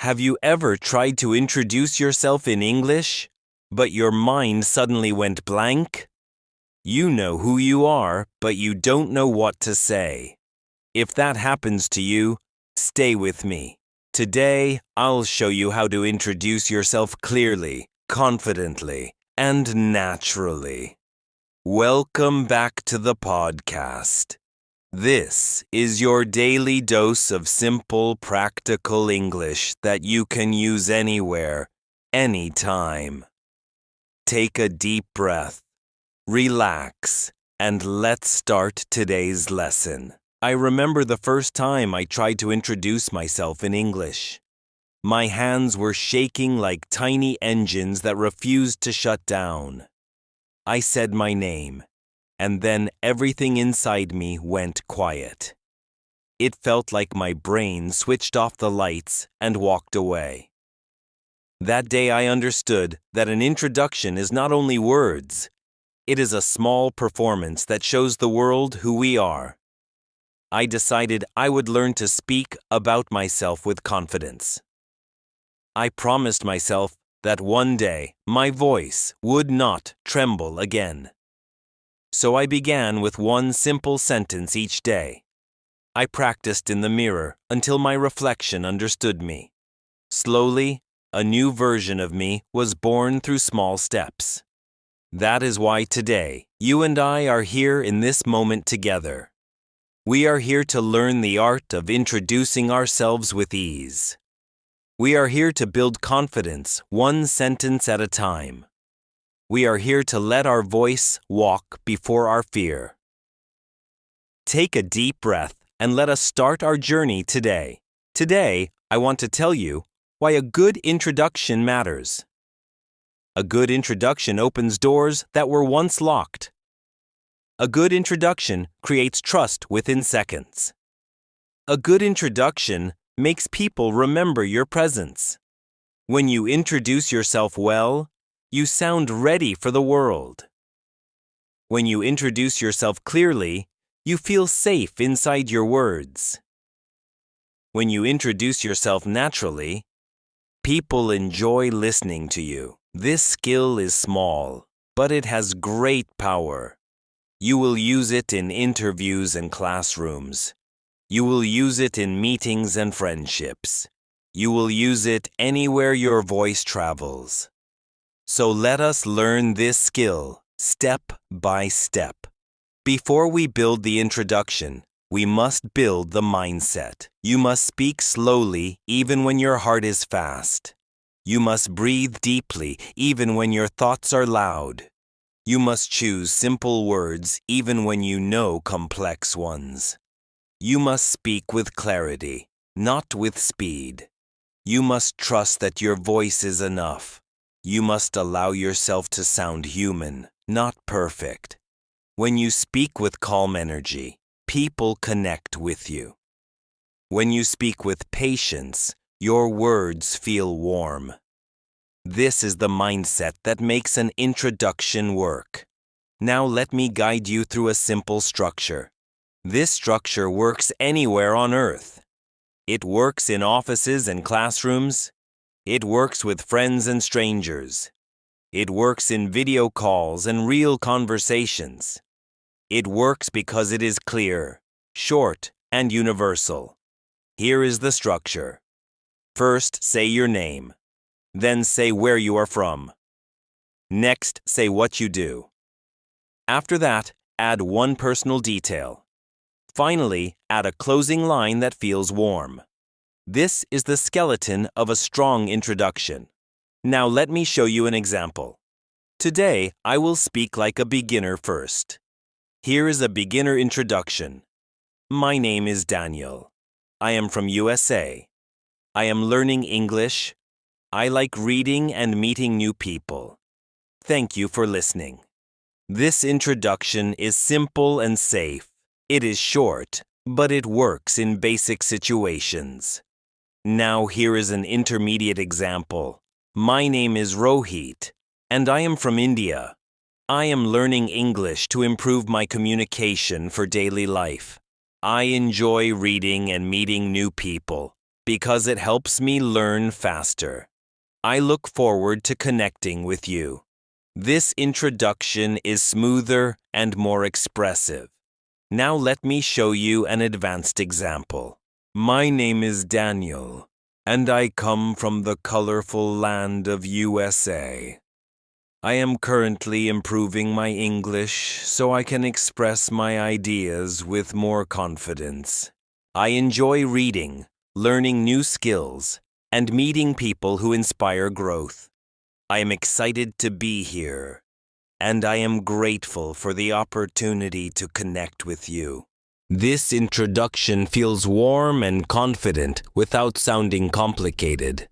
Have you ever tried to introduce yourself in English, but your mind suddenly went blank? You know who you are, but you don't know what to say. If that happens to you, stay with me. Today, I'll show you how to introduce yourself clearly, confidently, and naturally. Welcome back to the podcast. This is your daily dose of simple, practical English that you can use anywhere, anytime. Take a deep breath, relax, and let's start today's lesson. I remember the first time I tried to introduce myself in English. My hands were shaking like tiny engines that refused to shut down. I said my name, and then everything inside me went quiet. It felt like my brain switched off the lights and walked away. That day I understood that an introduction is not only words, it is a small performance that shows the world who we are. I decided I would learn to speak about myself with confidence. I promised myself that one day my voice would not tremble again. So I began with one simple sentence each day. I practiced in the mirror until my reflection understood me. Slowly, a new version of me was born through small steps. That is why today, you and I are here in this moment together. We are here to learn the art of introducing ourselves with ease. We are here to build confidence one sentence at a time. We are here to let our voice walk before our fear. Take a deep breath and let us start our journey today. Today, I want to tell you why a good introduction matters. A good introduction opens doors that were once locked. A good introduction creates trust within seconds. A good introduction makes people remember your presence. When you introduce yourself well, you sound ready for the world. When you introduce yourself clearly, you feel safe inside your words. When you introduce yourself naturally, people enjoy listening to you. This skill is small, but it has great power. You will use it in interviews and classrooms. You will use it in meetings and friendships. You will use it anywhere your voice travels. So let us learn this skill, step by step. Before we build the introduction, we must build the mindset. You must speak slowly even when your heart is fast. You must breathe deeply even when your thoughts are loud. You must choose simple words even when you know complex ones. You must speak with clarity, not with speed. You must trust that your voice is enough. You must allow yourself to sound human, not perfect. When you speak with calm energy, people connect with you. When you speak with patience, your words feel warm. This is the mindset that makes an introduction work. Now let me guide you through a simple structure. This structure works anywhere on earth. It works in offices and classrooms. It works with friends and strangers. It works in video calls and real conversations. It works because it is clear, short, and universal. Here is the structure. First, say your name. Then say where you are from. Next, say what you do. After that, add one personal detail. Finally, add a closing line that feels warm. This is the skeleton of a strong introduction. Now let me show you an example. Today, I will speak like a beginner first. Here is a beginner introduction. My name is Daniel. I am from USA. I am learning English. I like reading and meeting new people. Thank you for listening. This introduction is simple and safe. It is short, but it works in basic situations. Now here is an intermediate example. My name is Rohit, and I am from India. I am learning English to improve my communication for daily life. I enjoy reading and meeting new people. because it helps me learn faster. I look forward to connecting with you. This introduction is smoother and more expressive. Now let me show you an advanced example. My name is Daniel, and I come from the colorful land of USA. I am currently improving my English so I can express my ideas with more confidence. I enjoy reading, learning new skills, and meeting people who inspire growth. I am excited to be here, and I am grateful for the opportunity to connect with you. This introduction feels warm and confident without sounding complicated.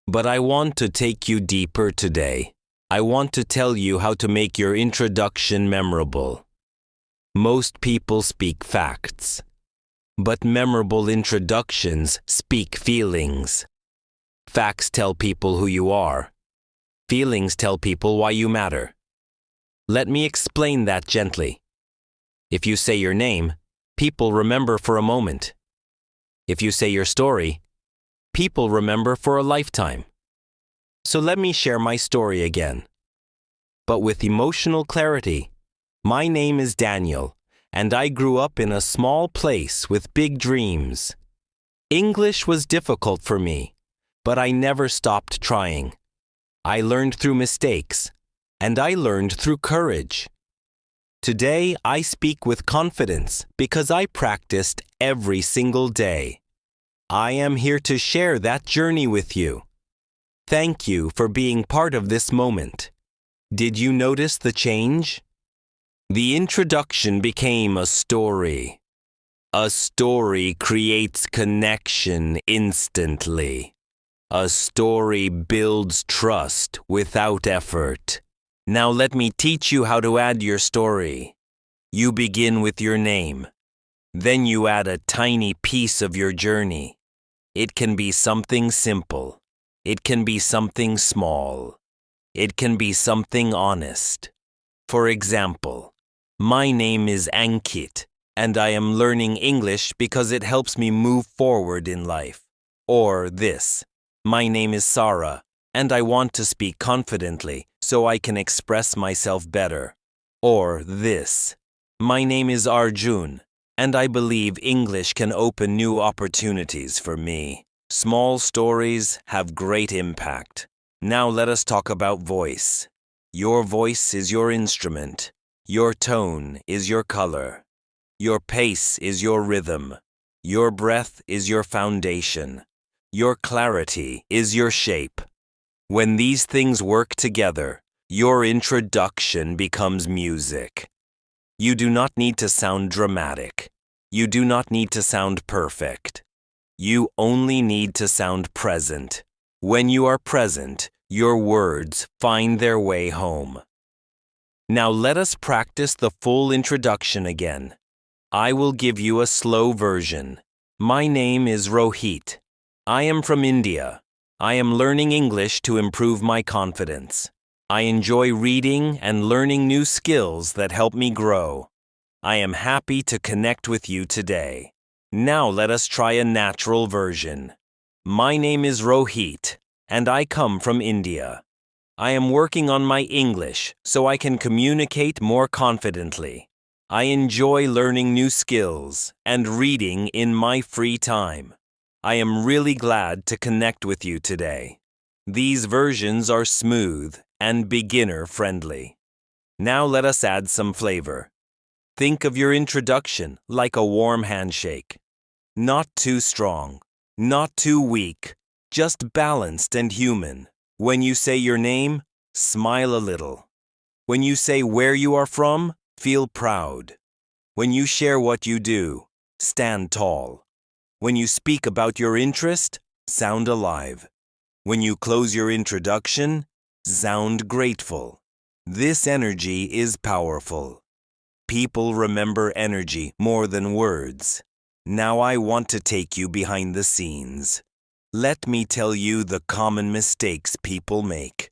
But I want to take you deeper today. I want to tell you how to make your introduction memorable. Most people speak facts, but memorable introductions speak feelings. Facts tell people who you are. Feelings tell people why you matter. Let me explain that gently. If you say your name, people remember for a moment. If you say your story, people remember for a lifetime. So let me share my story again. But with emotional clarity. My name is Daniel, and I grew up in a small place with big dreams. English was difficult for me, but I never stopped trying. I learned through mistakes, and I learned through courage. Today, I speak with confidence because I practiced every single day. I am here to share that journey with you. Thank you for being part of this moment. Did you notice the change? The introduction became a story. A story creates connection instantly. A story builds trust without effort. Now let me teach you how to add your story. You begin with your name. Then you add a tiny piece of your journey. It can be something simple. It can be something small. It can be something honest. For example, my name is Ankit, and I am learning English because it helps me move forward in life. Or this, my name is Sarah, and I want to speak confidently so I can express myself better. Or this, my name is Arjun, and I believe English can open new opportunities for me. Small stories have great impact. Now let us talk about voice. Your voice is your instrument. Your tone is your color. Your pace is your rhythm. Your breath is your foundation. Your clarity is your shape. When these things work together, your introduction becomes music. You do not need to sound dramatic. You do not need to sound perfect. You only need to sound present. When you are present, your words find their way home. Now let us practice the full introduction again. I will give you a slow version. My name is Rohit. I am from India. I am learning English to improve my confidence. I enjoy reading and learning new skills that help me grow. I am happy to connect with you today. Now let us try a natural version. My name is Rohit, and I come from India. I am working on my English so I can communicate more confidently. I enjoy learning new skills and reading in my free time. I am really glad to connect with you today. These versions are smooth and beginner-friendly. Now let us add some flavor. Think of your introduction like a warm handshake. Not too strong, not too weak, just balanced and human. When you say your name, smile a little. When you say where you are from, feel proud. When you share what you do, stand tall. When you speak about your interest, sound alive. When you close your introduction, sound grateful. This energy is powerful. People remember energy more than words. Now I want to take you behind the scenes. Let me tell you the common mistakes people make.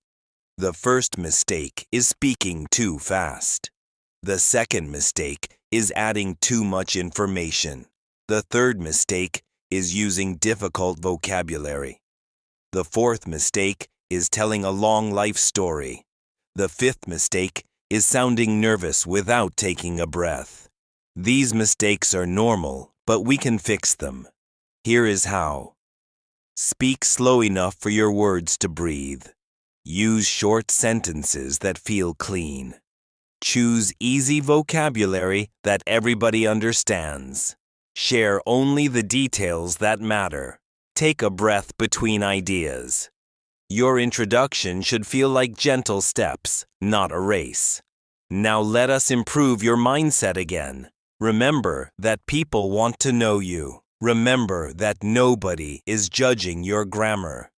The first mistake is speaking too fast. The second mistake is adding too much information. The third mistake is using difficult vocabulary. The fourth mistake is telling a long life story. The fifth mistake is sounding nervous without taking a breath. These mistakes are normal, but we can fix them. Here is how. Speak slow enough for your words to breathe. Use short sentences that feel clean. Choose easy vocabulary that everybody understands. Share only the details that matter. Take a breath between ideas. Your introduction should feel like gentle steps, not a race. Now let us improve your mindset again. Remember that people want to know you. Remember that nobody is judging your grammar.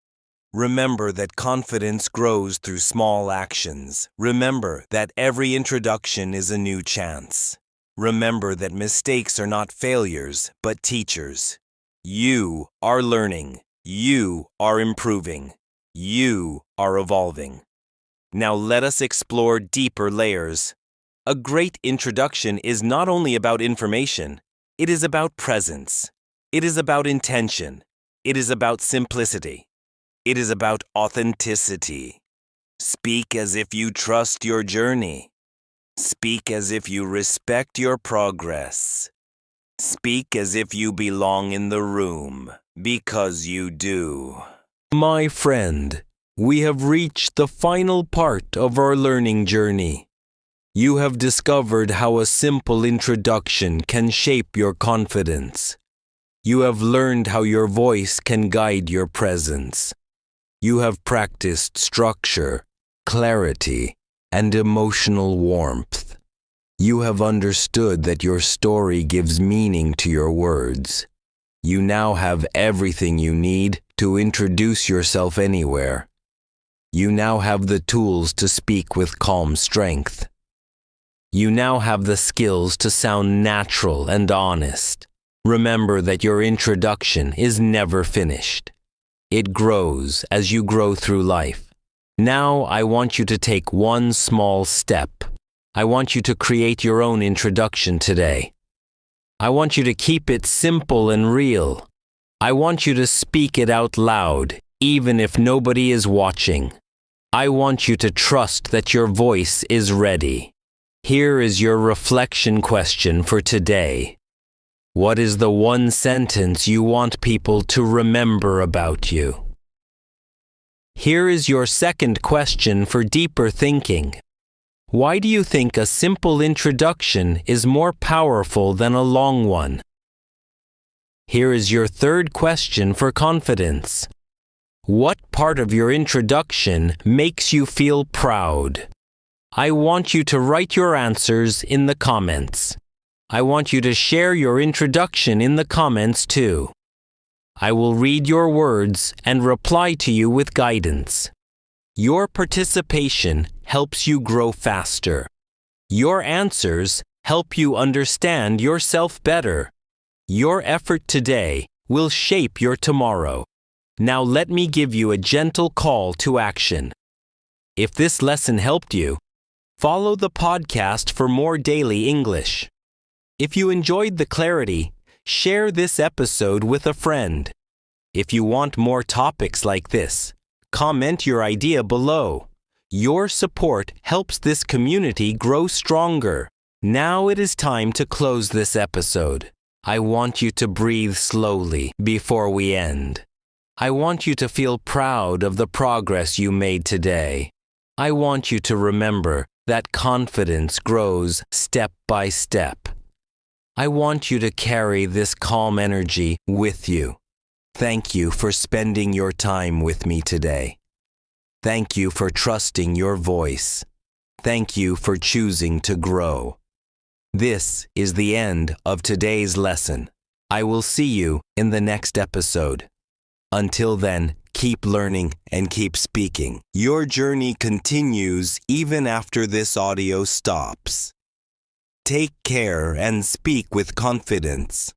Remember that confidence grows through small actions. Remember that every introduction is a new chance. Remember that mistakes are not failures, but teachers. You are learning. You are improving. You are evolving. Now let us explore deeper layers. A great introduction is not only about information, it is about presence. It is about intention. It is about simplicity. It is about authenticity. Speak as if you trust your journey. Speak as if you respect your progress. Speak as if you belong in the room, because you do. My friend, we have reached the final part of our learning journey. You have discovered how a simple introduction can shape your confidence. You have learned how your voice can guide your presence. You have practiced structure, clarity, and emotional warmth. You have understood that your story gives meaning to your words. You now have everything you need to introduce yourself anywhere. You now have the tools to speak with calm strength. You now have the skills to sound natural and honest. Remember that your introduction is never finished. It grows as you grow through life. Now I want you to take one small step. I want you to create your own introduction today. I want you to keep it simple and real. I want you to speak it out loud, even if nobody is watching. I want you to trust that your voice is ready. Here is your reflection question for today. What is the one sentence you want people to remember about you? Here is your second question for deeper thinking. Why do you think a simple introduction is more powerful than a long one? Here is your third question for confidence. What part of your introduction makes you feel proud? I want you to write your answers in the comments. I want you to share your introduction in the comments too. I will read your words and reply to you with guidance. Your participation helps you grow faster. Your answers help you understand yourself better. Your effort today will shape your tomorrow. Now let me give you a gentle call to action. If this lesson helped you, follow the podcast for more daily English. If you enjoyed the clarity, share this episode with a friend. If you want more topics like this, comment your idea below. Your support helps this community grow stronger. Now it is time to close this episode. I want you to breathe slowly before we end. I want you to feel proud of the progress you made today. I want you to remember that confidence grows step by step. I want you to carry this calm energy with you. Thank you for spending your time with me today. Thank you for trusting your voice. Thank you for choosing to grow. This is the end of today's lesson. I will see you in the next episode. Until then, keep learning and keep speaking. Your journey continues even after this audio stops. Take care and speak with confidence.